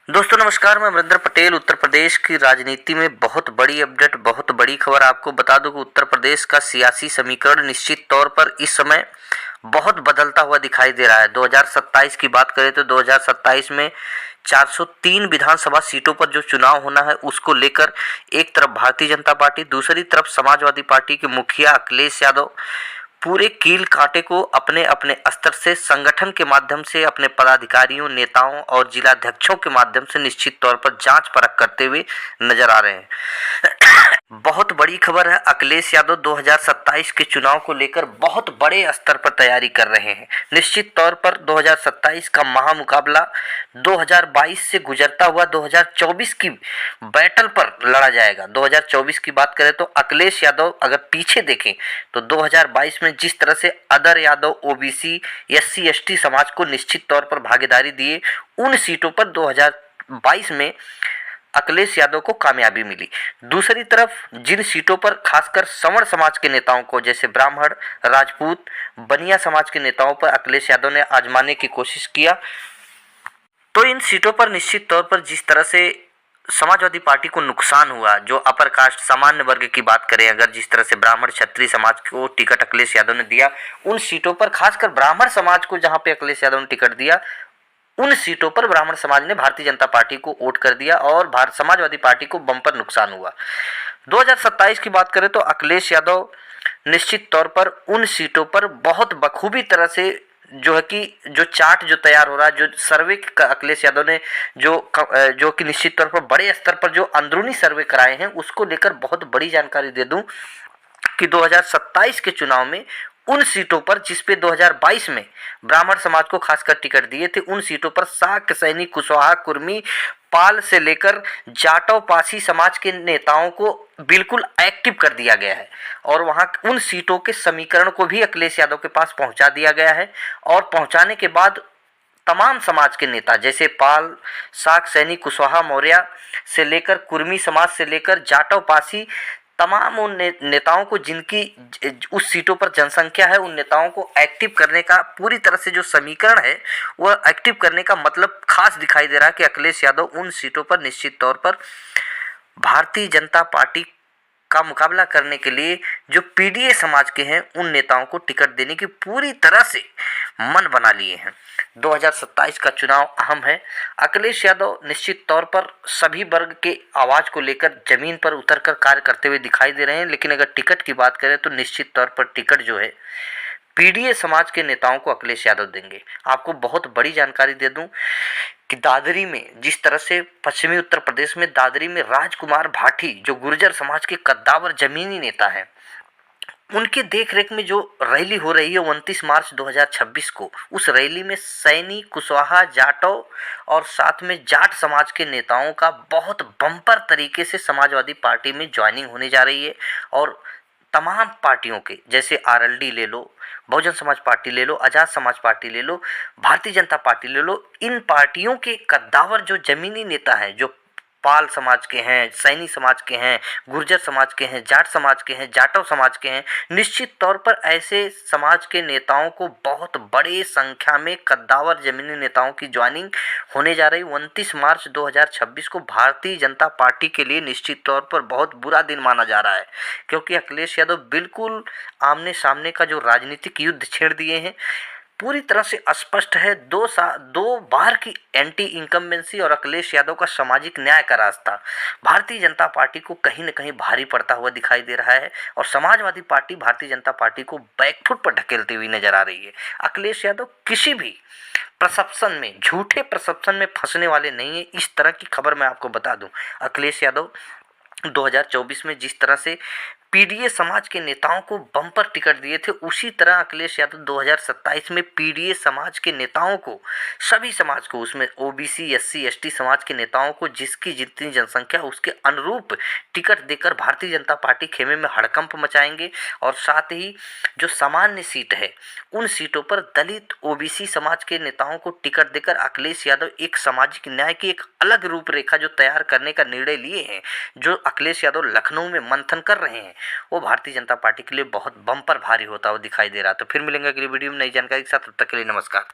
दोस्तों नमस्कार, मैं अमरिंदर पटेल। उत्तर प्रदेश की राजनीति में बहुत बड़ी अपडेट, बहुत बड़ी खबर आपको बता दूं कि उत्तर प्रदेश का सियासी समीकरण निश्चित तौर पर इस समय बहुत बदलता हुआ दिखाई दे रहा है। 2027 की बात करें तो 2027 में 403 विधानसभा सीटों पर जो चुनाव होना है उसको लेकर एक तरफ भारतीय जनता पार्टी, दूसरी तरफ समाजवादी पार्टी के मुखिया अखिलेश यादव पूरे कील कांटे को अपने अपने स्तर से संगठन के माध्यम से अपने पदाधिकारियों, नेताओं और जिलाध्यक्षों के माध्यम से निश्चित तौर पर जांच परख करते हुए नजर आ रहे हैं। बहुत बड़ी खबर है, अखिलेश यादव 2027 के चुनाव को लेकर बहुत बड़े स्तर पर तैयारी कर रहे हैं। निश्चित तौर पर 2027 का महामुकाबला 2022 से गुजरता हुआ 2024 की बैटल पर लड़ा जाएगा। 2024 की बात करें तो अखिलेश यादव अगर पीछे देखें तो 2022 में जिस तरह से other Yadav, OBC, SC ST समाज को निश्चित तौर पर भागीदारी दिए, उन सीटों पर 2022 में अखिलेश यादव को कामयाबी मिली। दूसरी तरफ जिन सीटों पर खासकर सवर्ण समाज के नेताओं को, जैसे ब्राह्मण, राजपूत, बनिया समाज के नेताओं पर अखिलेश यादव ने आजमाने की कोशिश किया, तो इन सीटों पर निश्चित तौर पर जिस तरह से समाजवादी पार्टी को नुकसान हुआ, जो अपर कास्ट सामान्य वर्ग की बात करें, अगर जिस तरह से ब्राह्मण क्षत्रिय समाज को टिकट अखिलेश यादव ने दिया, उन सीटों पर खासकर ब्राह्मण समाज को जहां पे अखिलेश यादव ने टिकट दिया, उन सीटों पर ब्राह्मण समाज ने भारतीय जनता पार्टी को वोट कर दिया और भारत समाजवादी पार्टी को बम्पर नुकसान हुआ। 2027 की बात करें तो अखिलेश यादव निश्चित तौर पर उन सीटों पर बहुत बखूबी तरह से जो है कि जो चार्ट जो तैयार हो रहा है, जो सर्वे अखिलेश यादव ने जो कि निश्चित तौर पर बड़े स्तर पर जो अंदरूनी सर्वे कराए हैं, उसको लेकर बहुत बड़ी जानकारी दे दूं कि 2027 के चुनाव में उन सीटों पर जिस पे 2022 में ब्राह्मण समाज को खासकर टिकट दिए थे, उन सीटों पर साक, सैनी, कुशवाहा, कुर्मी, पाल से लेकर जाटव, पासी समाज के नेताओं को बिल्कुल एक्टिव कर दिया गया है और वहां उन सीटों के समीकरण को भी अखिलेश यादव के पास पहुंचा दिया गया है। और पहुंचाने के बाद तमाम समाज के नेता, जैसे पाल, साक, सैनी, कुशवाहा, मौर्य से लेकर कुर्मी समाज से लेकर जाटव, पासी, तमाम उन नेताओं को जिनकी उस सीटों पर जनसंख्या है, उन नेताओं को एक्टिव करने का पूरी तरह से जो समीकरण है वह एक्टिव करने का मतलब खास दिखाई दे रहा है कि अखिलेश यादव उन सीटों पर निश्चित तौर पर भारतीय जनता पार्टी का मुकाबला करने के लिए जो पीडीए समाज के हैं उन नेताओं को टिकट देने की पूरी तरह से मन बना लिए हैं। 2027 का चुनाव अहम है। अखिलेश यादव निश्चित तौर पर सभी वर्ग के आवाज को लेकर जमीन पर उतरकर कार्य करते हुए दिखाई दे रहे हैं, लेकिन अगर टिकट की बात करें तो निश्चित तौर पर टिकट जो है पीडीए समाज के नेताओं को अखिलेश यादव देंगे। आपको बहुत बड़ी जानकारी दे दूं कि दादरी में जिस तरह से पश्चिमी उत्तर प्रदेश में दादरी में राजकुमार भाटी, जो गुर्जर समाज के कद्दावर जमीनी नेता हैं, उनके देखरेख में जो रैली हो रही है 29 मार्च 2026 को, उस रैली में सैनी, कुशवाहा, जाटव और साथ में जाट समाज के नेताओं का बहुत बम्पर तरीके से समाजवादी पार्टी में ज्वाइनिंग होने जा रही है। और तमाम पार्टियों के, जैसे आरएलडी ले लो, बहुजन समाज पार्टी ले लो, आजाद समाज पार्टी ले लो, भारतीय जनता पार्टी ले लो, इन पार्टियों के कद्दावर जो जमीनी नेता हैं, जो पाल समाज के हैं, सैनी समाज के हैं, गुर्जर समाज के हैं, जाट समाज के हैं, जाटव समाज के हैं, निश्चित तौर पर ऐसे समाज के नेताओं को बहुत बड़े संख्या में कद्दावर जमीनी नेताओं की ज्वाइनिंग होने जा रही। 29 मार्च 2026 को भारतीय जनता पार्टी के लिए निश्चित तौर पर बहुत बुरा दिन माना जा रहा है, क्योंकि अखिलेश यादव बिल्कुल आमने सामने का जो राजनीतिक युद्ध छेड़ दिए हैं पूरी तरह से स्पष्ट है। दो बार की एंटी इनकम्बेंसी और अखिलेश यादव का सामाजिक न्याय का रास्ता भारतीय जनता पार्टी को कहीं न कहीं भारी पड़ता हुआ दिखाई दे रहा है और समाजवादी पार्टी भारतीय जनता पार्टी को बैकफुट पर ढकेलती हुई नजर आ रही है। अखिलेश यादव किसी भी परसेप्शन में, झूठे परसेप्शन में फंसने वाले नहीं है। इस तरह की खबर मैं आपको बता दूं, अखिलेश यादव 2024 में जिस तरह से पीडीए समाज के नेताओं को बम्पर टिकट दिए थे, उसी तरह अखिलेश यादव 2027 में पीडीए समाज के नेताओं को, सभी समाज को, उसमें ओबीसी, एससी, एसटी समाज के नेताओं को जिसकी जितनी जनसंख्या उसके अनुरूप टिकट देकर भारतीय जनता पार्टी खेमे में हड़कंप मचाएंगे। और साथ ही जो सामान्य सीट है, उन सीटों पर दलित, ओबीसी समाज के नेताओं को टिकट देकर अखिलेश यादव एक सामाजिक न्याय की एक अलग रूपरेखा जो तैयार करने का निर्णय लिए हैं, जो अखिलेश यादव लखनऊ में मंथन कर रहे हैं, वो भारतीय जनता पार्टी के लिए बहुत बम्पर भारी होता हुआ दिखाई दे रहा है। तो फिर मिलेंगे अगली वीडियो में नई जानकारी के साथ, तब तक के लिए नमस्कार।